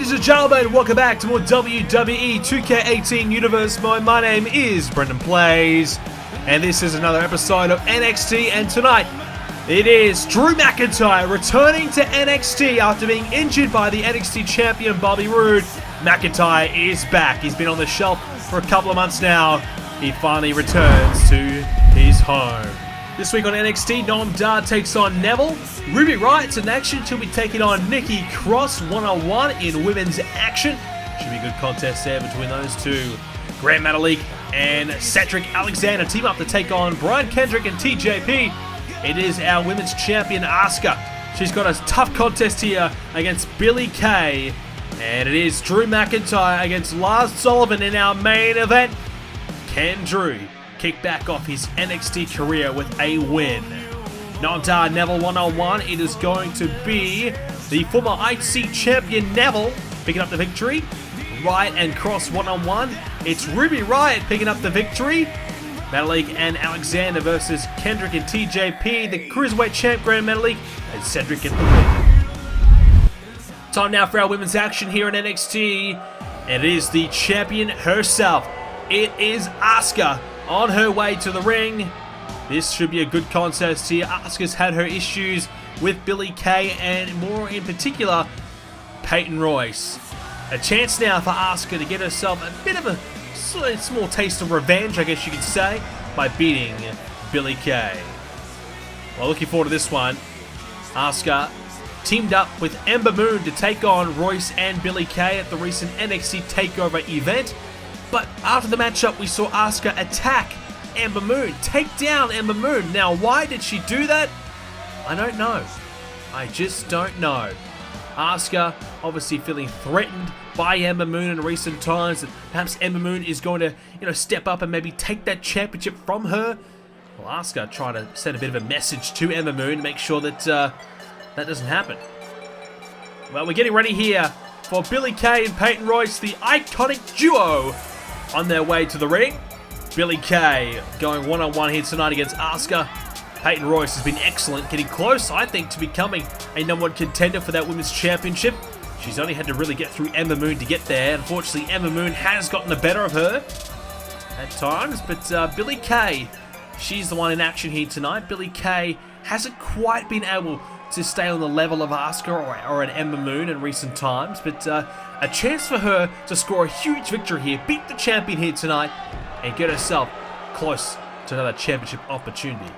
Ladies and gentlemen, welcome back to more WWE 2k18 Universe. My name is BrendenPlayz, and this is another episode of NXT, and tonight it is Drew McIntyre returning to NXT after being injured by the NXT champion Bobby Roode. McIntyre is back. He's been on the shelf for a couple of months now. He finally returns to his home. This week on NXT, Noam Dar takes on Neville. Ruby Riot's in action. She'll be taking on Nikki Cross one-on-one in women's action. Should be a good contest there between those two. Grand Metalik and Cedric Alexander team up to take on Brian Kendrick and TJP. It is our women's champion Asuka. She's got a tough contest here against Billie Kay. And it is Drew McIntyre against Lars Sullivan in our main event. Can Drew kick back off his NXT career with a win? Noam Dar Neville one-on-one. It is going to be the former IC champion Neville picking up the victory. Riot and Cross one-on-one. It's Ruby Riot picking up the victory. Metalik and Alexander versus Kendrick and TJP. The Cruiserweight champ Grand Metalik and Cedric in the win. Time now for our women's action here in NXT. And it is the champion herself. It is Asuka on her way to the ring. This should be a good contest here. Asuka's had her issues with Billie Kay and more in particular, Peyton Royce. A chance now for Asuka to get herself a bit of a small taste of revenge, I guess you could say, by beating Billie Kay. Well, looking forward to this one. Asuka teamed up with Ember Moon to take on Royce and Billie Kay at the recent NXT TakeOver event. But after the matchup, we saw Asuka attack Ember Moon, take down Ember Moon. Now, why did she do that? I don't know. I just don't know. Asuka obviously feeling threatened by Ember Moon in recent times, that perhaps Ember Moon is going to, step up and maybe take that championship from her. Well, Asuka trying to send a bit of a message to Ember Moon to make sure that that doesn't happen. Well, we're getting ready here for Billie Kay and Peyton Royce, the iconic duo, on their way to the ring. Billie Kay going one-on-one here tonight against Asuka. Peyton Royce has been excellent, getting close, I think, to becoming a #1 contender for that women's championship. She's only had to really get through Ember Moon to get there. Unfortunately, Ember Moon has gotten the better of her at times, but Billie Kay, she's the one in action here tonight. Billie Kay hasn't quite been able to stay on the level of Asuka or an Ember Moon in recent times, but a chance for her to score a huge victory here, beat the champion here tonight, and get herself close to another championship opportunity.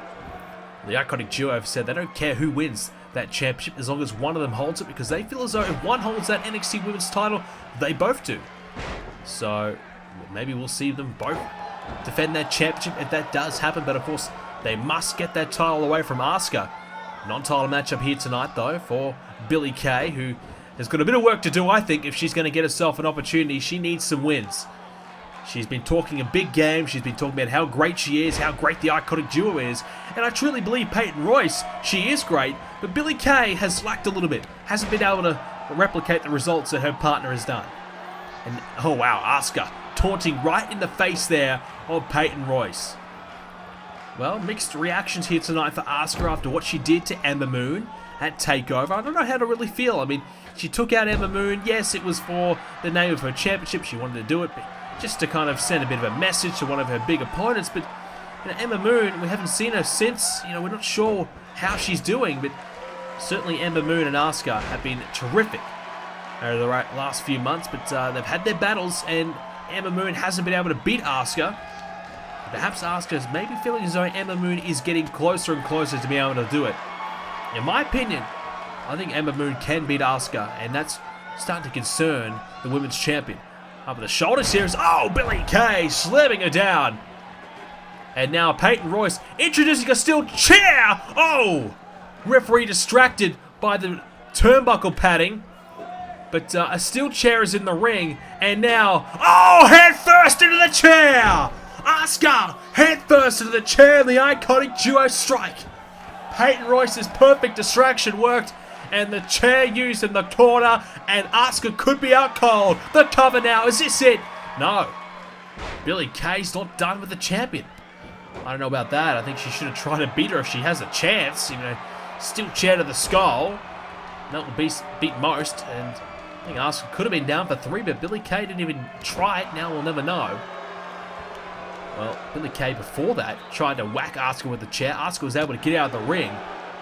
The iconic duo have said they don't care who wins that championship as long as one of them holds it, because they feel as though if one holds that NXT Women's title, they both do. So maybe we'll see them both defend that championship if that does happen, but of course they must get that title away from Asuka. Non-title matchup here tonight, though, for Billie Kay, who has got a bit of work to do, I think, if she's going to get herself an opportunity. She needs some wins. She's been talking a big game. She's been talking about how great she is, how great the iconic duo is. And I truly believe Peyton Royce, she is great, but Billie Kay has lacked a little bit. Hasn't been able to replicate the results that her partner has done. And, oh wow, Asuka taunting right in the face there of Peyton Royce. Well, mixed reactions here tonight for Asuka after what she did to Ember Moon at TakeOver. I don't know how to really feel. I mean, she took out Ember Moon. Yes, it was for the name of her championship. She wanted to do it, but just to kind of send a bit of a message to one of her big opponents. But Ember Moon, we haven't seen her since. We're not sure how she's doing, but certainly Ember Moon and Asuka have been terrific over the last few months. But they've had their battles, and Ember Moon hasn't been able to beat Asuka. Perhaps Asuka is maybe feeling as though Ember Moon is getting closer and closer to being able to do it. In my opinion, I think Ember Moon can beat Asuka, and that's starting to concern the women's champion. Up with the shoulders here is, Billie Kay slamming her down. And now Peyton Royce introducing a steel chair. Referee distracted by the turnbuckle padding. But a steel chair is in the ring, and now, head first into the chair. Asuka head first into the chair, and the iconic duo strike. Peyton Royce's perfect distraction worked, and the chair used in the corner, and Asuka could be out cold. The cover now, is this it? No. Billie Kay's not done with the champion. I don't know about that. I think she should have tried to beat her if she has a chance. Steel chair to the skull. That will beat most, and I think Asuka could have been down for 3, but Billie Kay didn't even try it. Now we'll never know. Well, Billie Kay before that tried to whack Asuka with the chair. Asuka was able to get out of the ring,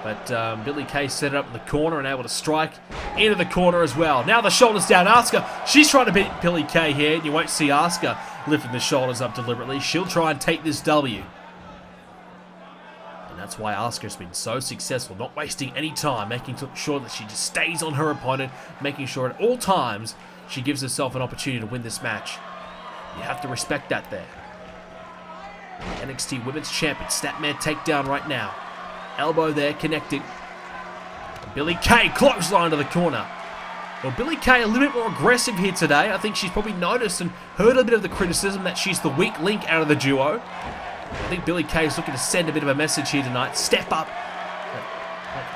but Billie Kay set it up in the corner and able to strike into the corner as well. Now the shoulders down. Asuka, she's trying to beat Billie Kay here. You won't see Asuka lifting the shoulders up deliberately. She'll try and take this W. And that's why Asuka's been so successful, not wasting any time, making sure that she just stays on her opponent, making sure at all times she gives herself an opportunity to win this match. You have to respect that there. NXT Women's Champion, Snapmare takedown right now. Elbow there, connecting. And Billie Kay, clothesline to the corner. Well, Billie Kay a little bit more aggressive here today. I think she's probably noticed and heard a bit of the criticism that she's the weak link out of the duo. I think Billie Kay is looking to send a bit of a message here tonight. Step up.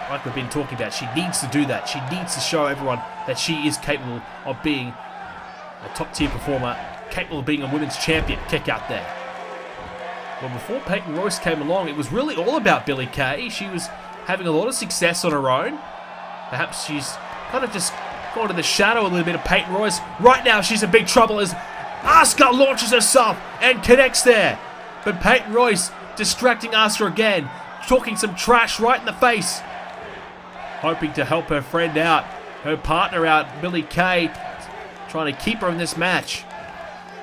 Like we've been talking about, she needs to do that. She needs to show everyone that she is capable of being a top-tier performer, capable of being a women's champion. Kick out there. Well, before Peyton Royce came along, it was really all about Billie Kay. She was having a lot of success on her own. Perhaps she's kind of just gone to the shadow a little bit of Peyton Royce. Right now, she's in big trouble as Asuka launches herself and connects there. But Peyton Royce distracting Asuka again, talking some trash right in the face. Hoping to help her friend out, her partner out, Billie Kay, trying to keep her in this match.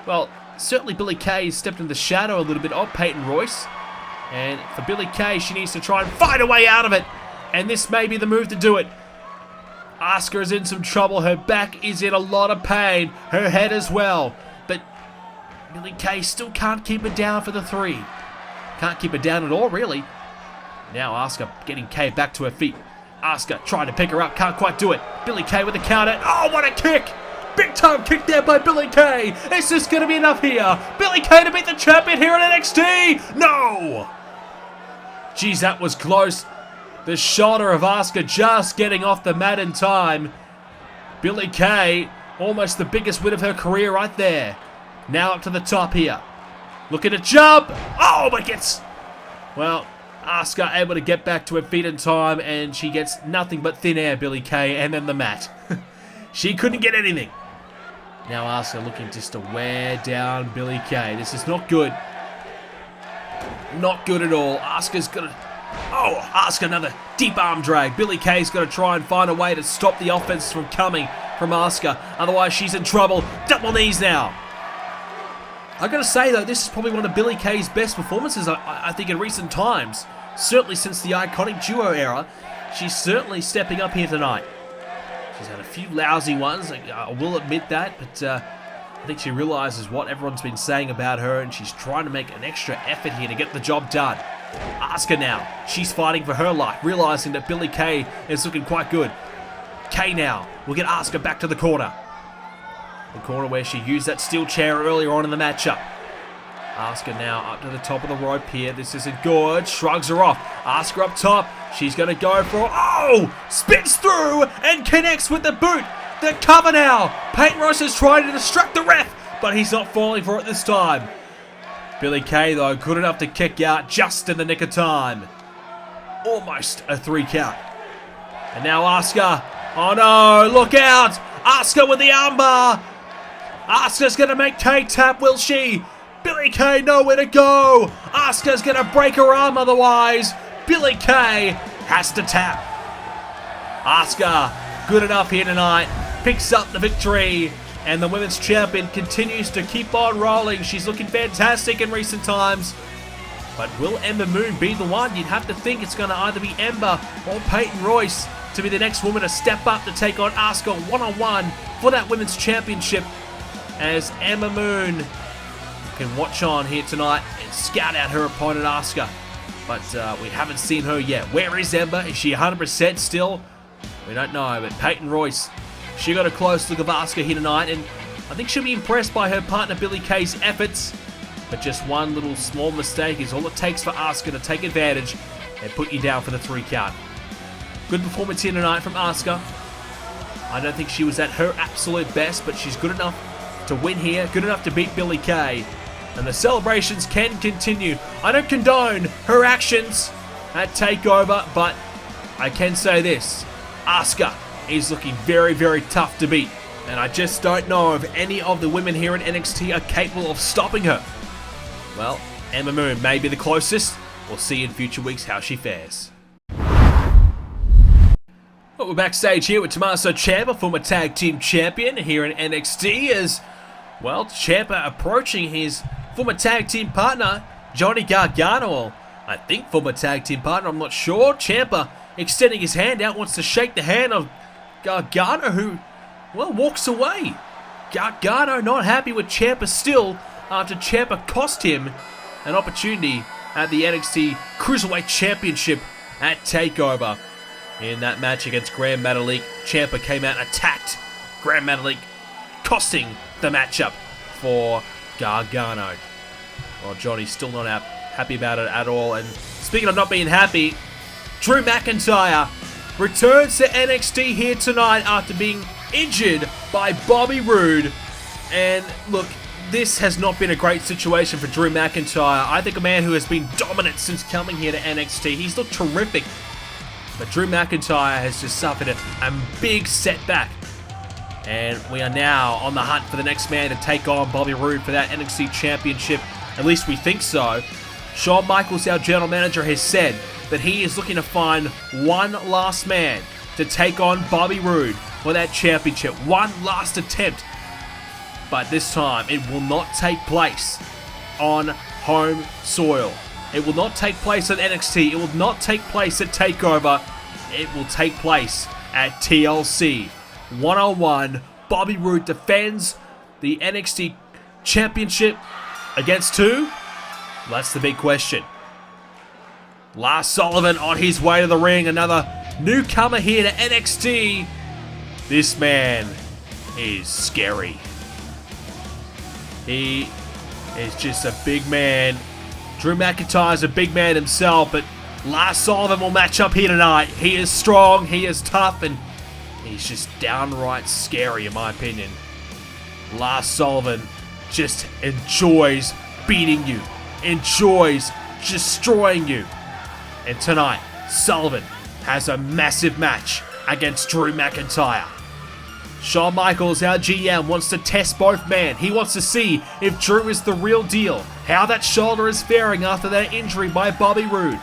Well, certainly Billie Kay stepped in the shadow a little bit of Peyton Royce. And for Billie Kay, she needs to try and fight her way out of it. And this may be the move to do it. Asuka is in some trouble. Her back is in a lot of pain. Her head as well. But Billie Kay still can't keep her down for the 3. Can't keep her down at all, really. Now Asuka getting Kay back to her feet. Asuka trying to pick her up. Can't quite do it. Billie Kay with the counter. Oh, what a kick! Big time kick there by Billie Kay. Is this going to be enough here? Billie Kay to beat the champion here at NXT? No! Jeez, that was close. The shoulder of Asuka just getting off the mat in time. Billie Kay, almost the biggest win of her career right there. Now up to the top here. Looking to jump. Oh, but gets... Well, Asuka able to get back to her feet in time, and she gets nothing but thin air, Billie Kay, and then the mat. She couldn't get anything. Now Asuka looking just to wear down Billie Kay. This is not good. Not good at all. Asuka's got to... Oh, Asuka another deep arm drag. Billie Kay's got to try and find a way to stop the offense from coming from Asuka. Otherwise, she's in trouble. Double knees now. I got to say, though, this is probably one of Billie Kay's best performances, I think, in recent times. Certainly since the iconic duo era. She's certainly stepping up here tonight. She's had a few lousy ones, I will admit that, but I think she realizes what everyone's been saying about her, and she's trying to make an extra effort here to get the job done. Asuka now, she's fighting for her life, realizing that Billie Kay is looking quite good. Kay now will get Asuka back to the corner. The corner where she used that steel chair earlier on in the matchup. Asuka now up to the top of the rope here. This isn't good. Shrugs her off. Asuka up top. She's going to go for... Oh! Spins through and connects with the boot. The cover now. Peyton Royce is trying to distract the ref, but he's not falling for it this time. Billie Kay, though, good enough to kick out just in the nick of time. Almost a 3 count. And now Asuka. Oh no, look out! Asuka with the armbar. Asuka's going to make Kay tap, will she? Billie Kay nowhere to go. Asuka's going to break her arm otherwise. Billie Kay has to tap. Asuka, good enough here tonight. Picks up the victory. And the women's champion continues to keep on rolling. She's looking fantastic in recent times. But will Ember Moon be the one? You'd have to think it's going to either be Ember or Peyton Royce to be the next woman to step up to take on Asuka one-on-one for that women's championship. As Ember Moon can watch on here tonight and scout out her opponent Asuka. But we haven't seen her yet. Where is Ember? Is she 100% still? We don't know. But Peyton Royce, she got a close look of Asuka here tonight, and I think she'll be impressed by her partner Billie Kay's efforts. But just one little small mistake is all it takes for Asuka to take advantage and put you down for the 3 count. Good performance here tonight from Asuka. I don't think she was at her absolute best, but she's good enough to win here, good enough to beat Billie Kay. And the celebrations can continue. I don't condone her actions at TakeOver, but I can say this. Asuka is looking very, very tough to beat And I just don't know if any of the women here in NXT are capable of stopping her. Well, Ember Moon may be the closest. We'll see in future weeks how she fares. Well, we're backstage here with Tommaso Ciampa, former tag team champion here in NXT, as, well, Ciampa approaching his former tag team partner, Johnny Gargano. I think former tag team partner, I'm not sure. Ciampa extending his hand out, wants to shake the hand of Gargano, who, well, walks away. Gargano not happy with Ciampa still, after Ciampa cost him an opportunity at the NXT Cruiserweight Championship at TakeOver. In that match against Gran Metalik, Ciampa came out and attacked Gran Metalik, costing the matchup for Gargano. Well, Johnny's still not happy about it at all. And speaking of not being happy, Drew McIntyre returns to NXT here tonight after being injured by Bobby Roode. And look, this has not been a great situation for Drew McIntyre. I think a man who has been dominant since coming here to NXT. He's looked terrific. But Drew McIntyre has just suffered a big setback. And we are now on the hunt for the next man to take on Bobby Roode for that NXT Championship. At least we think so. Shawn Michaels, our general manager, has said that he is looking to find one last man to take on Bobby Roode for that championship. One last attempt. But this time, it will not take place on home soil. It will not take place at NXT. It will not take place at TakeOver. It will take place at TLC. One-on-one, Bobby Roode defends the NXT Championship against who? Well, that's the big question. Lars Sullivan on his way to the ring. Another newcomer here to NXT. This man is scary. He is just a big man. Drew McIntyre's a big man himself, but Lars Sullivan will match up here tonight. He is strong, he is tough, and he's just downright scary in my opinion. Lars Sullivan just enjoys beating you, enjoys destroying you. And tonight, Sullivan has a massive match against Drew McIntyre. Shawn Michaels, our GM, wants to test both men. He wants to see if Drew is the real deal, how that shoulder is faring after that injury by Bobby Roode.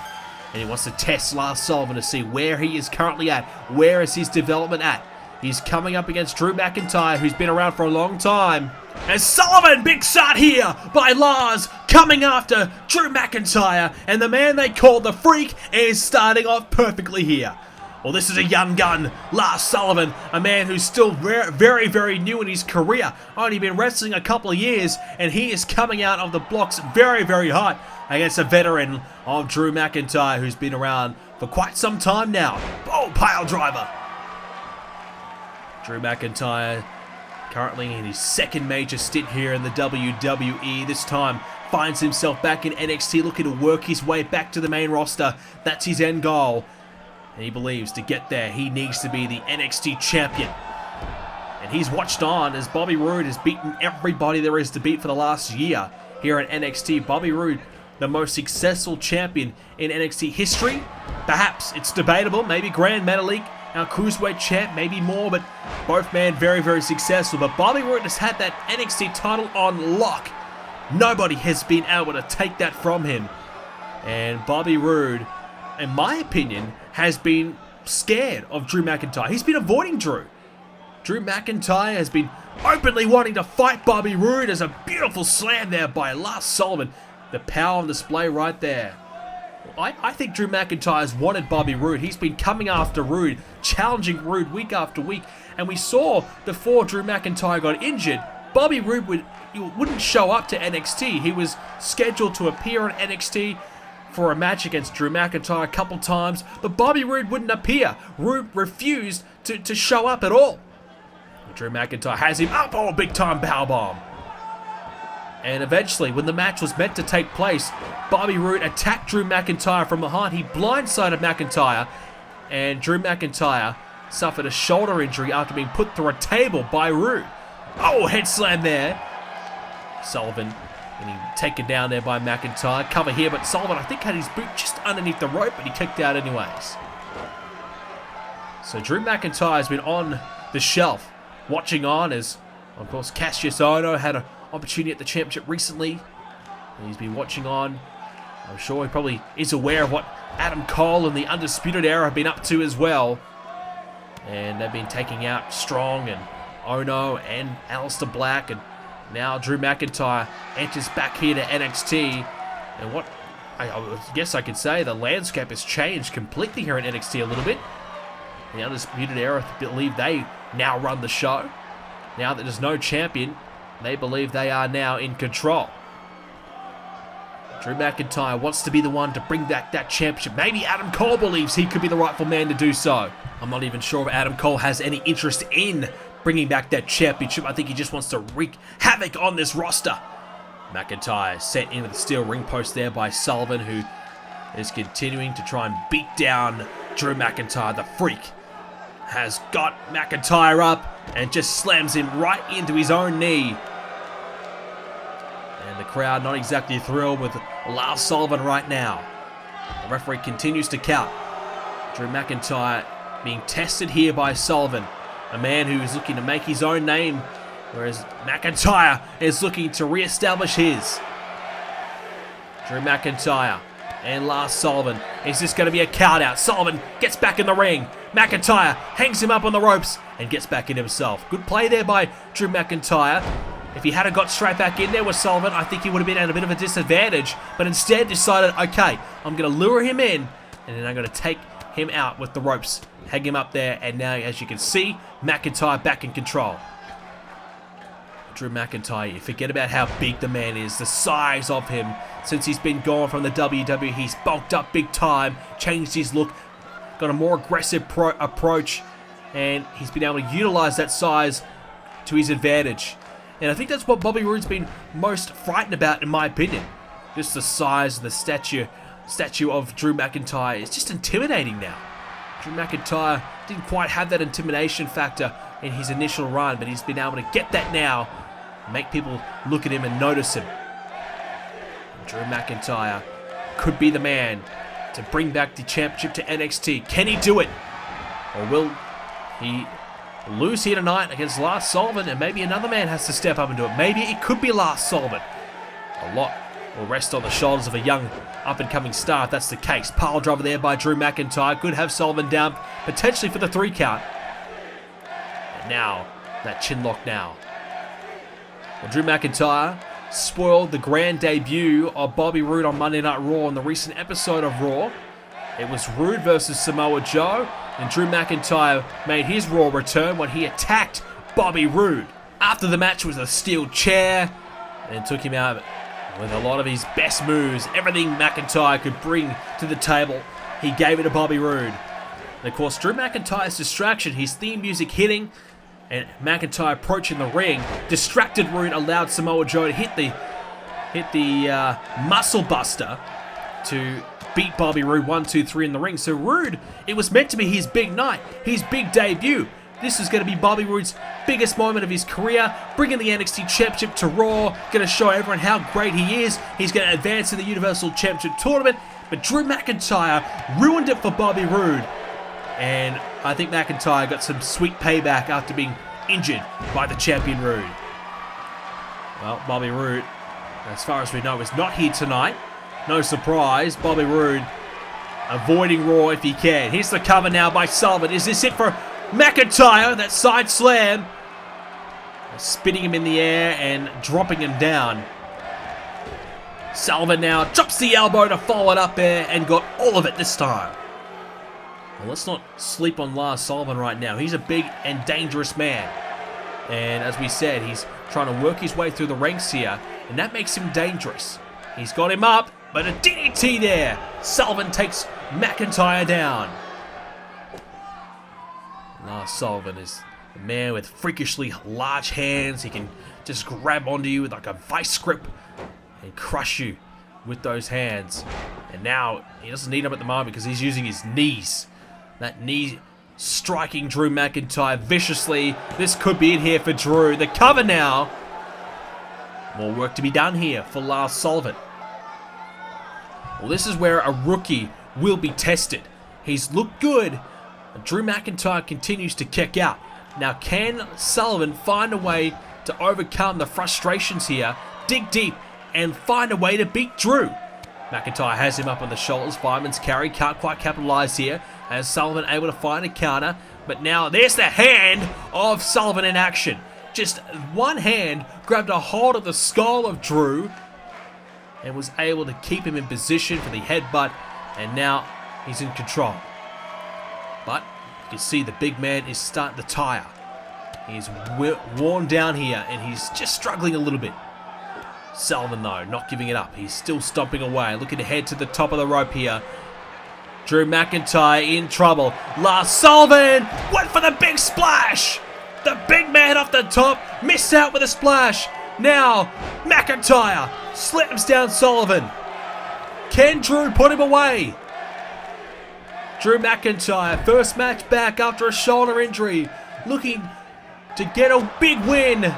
And he wants to test Lars Sullivan to see where he is currently at, where is his development at. He's coming up against Drew McIntyre, who's been around for a long time. And Sullivan, big shot here by Lars, coming after Drew McIntyre. And the man they call the Freak is starting off perfectly here. Well, this is a young gun, Lars Sullivan, a man who's still very, very new in his career. Only been wrestling a couple of years, and he is coming out of the blocks very, very hot against a veteran of Drew McIntyre, who's been around for quite some time now. Oh, pile driver. Drew McIntyre currently in his second major stint here in the WWE. This time finds himself back in NXT, looking to work his way back to the main roster. That's his end goal. And he believes to get there, he needs to be the NXT champion. And he's watched on as Bobby Roode has beaten everybody there is to beat for the last year here at NXT. Bobby Roode, the most successful champion in NXT history. Perhaps it's debatable. Maybe Gran Metalik, our Cruiserweight champ, maybe more. But both men very, very successful. But Bobby Roode has had that NXT title on lock. Nobody has been able to take that from him. And Bobby Roode, in my opinion, has been scared of Drew McIntyre. He's been avoiding Drew. Drew McIntyre has been openly wanting to fight Bobby Roode. There's a beautiful slam there by Lars Sullivan. The power on display right there. I think Drew McIntyre's wanted Bobby Roode. He's been coming after Roode, challenging Roode week after week. And we saw before Drew McIntyre got injured, Bobby Roode wouldn't show up to NXT. He was scheduled to appear on NXT for a match against Drew McIntyre a couple times, but Bobby Roode wouldn't appear. Roode refused to show up at all. Drew McIntyre has him up. Oh, big time powerbomb. And eventually, when the match was meant to take place, Bobby Roode attacked Drew McIntyre from behind. He blindsided McIntyre, and Drew McIntyre suffered a shoulder injury after being put through a table by Roode. Oh, head slam there. Sullivan getting taken down there by McIntyre. Cover here, but Sullivan, I think, had his boot just underneath the rope, but he kicked out anyways. So Drew McIntyre has been on the shelf watching on as, of course, Cassius Ohno had an opportunity at the championship recently. And he's been watching on. I'm sure he probably is aware of what Adam Cole and the Undisputed Era have been up to as well. And they've been taking out Strong and Ohno and Aleister Black. And now Drew McIntyre enters back here to NXT. And what I guess I could say, the landscape has changed completely here in NXT a little bit. The Undisputed Era believe they now run the show. Now that there's no champion, they believe they are now in control. Drew McIntyre wants to be the one to bring back that championship. Maybe Adam Cole believes he could be the rightful man to do so. I'm not even sure if Adam Cole has any interest in bringing back that championship. I think he just wants to wreak havoc on this roster. McIntyre sent into the steel ring post there by Sullivan, who is continuing to try and beat down Drew McIntyre. The Freak has got McIntyre up and just slams him right into his own knee. And the crowd not exactly thrilled with Lars Sullivan right now. The referee continues to count. Drew McIntyre being tested here by Sullivan, a man who is looking to make his own name, whereas McIntyre is looking to re-establish his. Drew McIntyre and Lars Sullivan. Is this going to be a count out? Sullivan gets back in the ring. McIntyre hangs him up on the ropes and gets back in himself. Good play there by Drew McIntyre. If he hadn't got straight back in there with Sullivan, I think he would have been at a bit of a disadvantage, but instead decided, okay, I'm going to lure him in, and then I'm going to take him out with the ropes, hang him up there, and now, as you can see, McIntyre back in control. Drew McIntyre, you forget about how big the man is, the size of him. Since he's been gone from the WWE, he's bulked up big time, changed his look, got a more aggressive approach, and he's been able to utilize that size to his advantage. And I think that's what Bobby Roode's been most frightened about, in my opinion. Just the size, the statue of Drew McIntyre is just intimidating now. Drew McIntyre didn't quite have that intimidation factor in his initial run, but he's been able to get that now, make people look at him and notice him. And Drew McIntyre could be the man to bring back the championship to NXT. Can he do it? Or will he lose here tonight against Lars Sullivan, and maybe another man has to step up and do it? Maybe it could be Lars Sullivan. A lot will rest on the shoulders of a young up-and-coming star if that's the case. Pile driver there by Drew McIntyre. Could have Sullivan down, potentially for the 3 count. And now, that chin lock now. Well, Drew McIntyre spoiled the grand debut of Bobby Roode on Monday Night Raw in the recent episode of Raw. It was Roode versus Samoa Joe, and Drew McIntyre made his Raw return when he attacked Bobby Roode. After the match was a steel chair, and took him out with a lot of his best moves. Everything McIntyre could bring to the table, he gave it to Bobby Roode. And of course, Drew McIntyre's distraction, his theme music hitting, and McIntyre approaching the ring, distracted Roode, allowed Samoa Joe to hit the muscle buster to beat Bobby Roode 1, 2, 3 in the ring. So Roode, it was meant to be his big night, his big debut. This is going to be Bobby Roode's biggest moment of his career, bringing the NXT Championship to Raw, going to show everyone how great he is. He's going to advance in the Universal Championship Tournament, but Drew McIntyre ruined it for Bobby Roode. And I think McIntyre got some sweet payback after being injured by the champion Roode. Well, Bobby Roode, as far as we know, is not here tonight. No surprise, Bobby Roode avoiding Raw if he can. Here's the cover now by Sullivan. Is this it for McIntyre? That side slam. Spinning him in the air and dropping him down. Sullivan now drops the elbow to follow it up there and got all of it this time. Well, let's not sleep on Lars Sullivan right now. He's a big and dangerous man. And as we said, he's trying to work his way through the ranks here, and that makes him dangerous. He's got him up, but a DDT there. Sullivan takes McIntyre down. Lars Sullivan is a man with freakishly large hands. He can just grab onto you with like a vice grip and crush you with those hands. And now he doesn't need them at the moment because he's using his knees. That knee striking Drew McIntyre viciously. This could be it here for Drew. The cover now. More work to be done here for Lars Sullivan. Well, this is where a rookie will be tested. He's looked good. And Drew McIntyre continues to kick out. Now, can Sullivan find a way to overcome the frustrations here, dig deep, and find a way to beat Drew? McIntyre has him up on the shoulders. Fireman's carry, can't quite capitalize here, as Sullivan able to find a counter. But now there's the hand of Sullivan in action. Just one hand grabbed a hold of the skull of Drew and was able to keep him in position for the headbutt, and now he's in control. But you can see the big man is starting to tire. He's worn down here and he's just struggling a little bit. Sullivan, though, not giving it up. He's still stomping away, looking to head to the top of the rope here. Drew McIntyre in trouble. Lars Sullivan went for the big splash. The big man off the top missed out with a splash. Now McIntyre slams down Sullivan. Can Drew put him away? Drew McIntyre, first match back after a shoulder injury, looking to get a big win,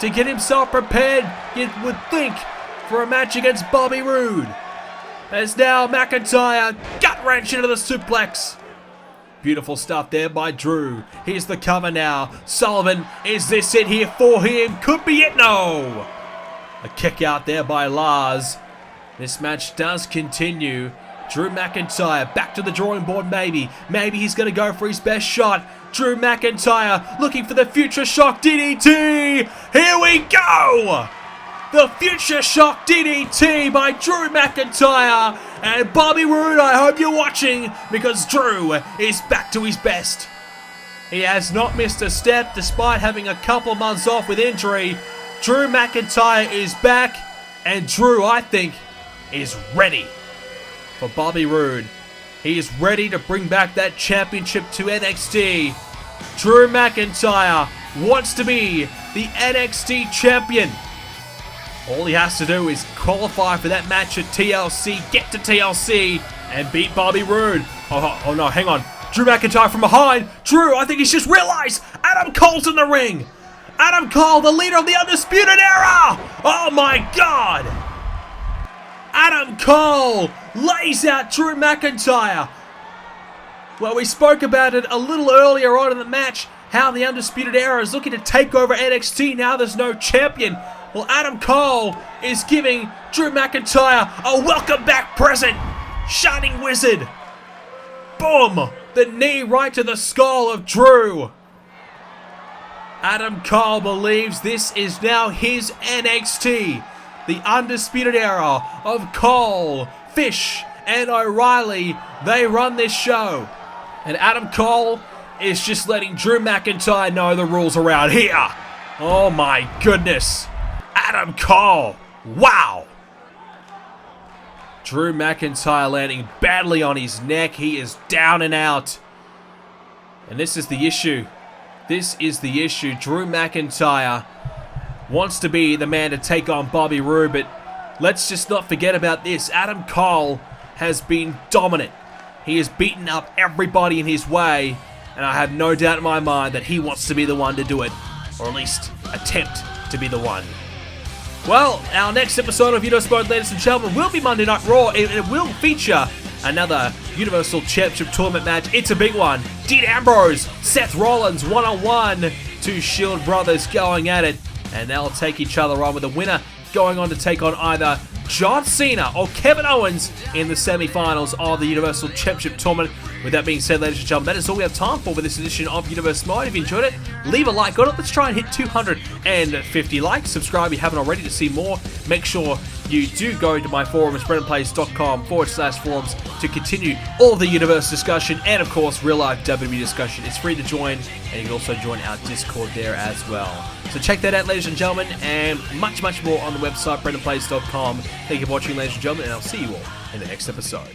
to get himself prepared, you would think, for a match against Bobby Roode. As now McIntyre gut wrench into the suplex. Beautiful stuff there by Drew. Here's the cover now. Sullivan, is this it here for him? Could be it, no! A kick out there by Lars. This match does continue. Drew McIntyre back to the drawing board, maybe. Maybe he's going to go for his best shot. Drew McIntyre looking for the Future Shock DDT. Here we go! The Future Shock DDT by Drew McIntyre. And Bobby Roode, I hope you're watching, because Drew is back to his best. He has not missed a step despite having a couple months off with injury. Drew McIntyre is back, and Drew, I think, is ready for Bobby Roode. He is ready to bring back that championship to NXT. Drew McIntyre wants to be the NXT champion. All he has to do is qualify for that match at TLC, get to TLC, and beat Bobby Roode. Oh no, hang on. Drew McIntyre from behind. Drew, I think he's just realized Adam Cole's in the ring. Adam Cole, the leader of the Undisputed Era. Oh my God. Adam Cole lays out Drew McIntyre. Well, we spoke about it a little earlier on in the match, how the Undisputed Era is looking to take over NXT now there's no champion. Well, Adam Cole is giving Drew McIntyre a welcome back present. Shining Wizard. Boom. The knee right to the skull of Drew. Adam Cole believes this is now his NXT. The Undisputed Era of Cole, Fish, and O'Reilly. They run this show. And Adam Cole is just letting Drew McIntyre know the rules around here. Oh my goodness. Adam Cole. Wow. Drew McIntyre landing badly on his neck. He is down and out. And this is the issue. This is the issue. Drew McIntyre wants to be the man to take on Bobby Roode, but let's just not forget about this. Adam Cole has been dominant. He has beaten up everybody in his way, and I have no doubt in my mind that he wants to be the one to do it, or at least attempt to be the one. Well, our next episode of Universe Mode, ladies and gentlemen, will be Monday Night Raw, and it will feature another Universal Championship Tournament match. It's a big one. Dean Ambrose, Seth Rollins, one-on-one. Two Shield brothers going at it, and they'll take each other on, with the winner going on to take on either John Cena or Kevin Owens in the semi-finals of the Universal Championship Tournament. With that being said, ladies and gentlemen, that is all we have time for with this edition of Universe Mode. If you enjoyed it, leave a like on it. Let's try and hit 250 likes. Subscribe if you haven't already to see more. Make sure you do go to my forum, it's BrendenPlayz.com/forums, to continue all of the Universe discussion and, of course, real-life WWE discussion. It's free to join, and you can also join our Discord there as well. So check that out, ladies and gentlemen, and much, much more on the website, BrendenPlayz.com. Thank you for watching, ladies and gentlemen, and I'll see you all in the next episode.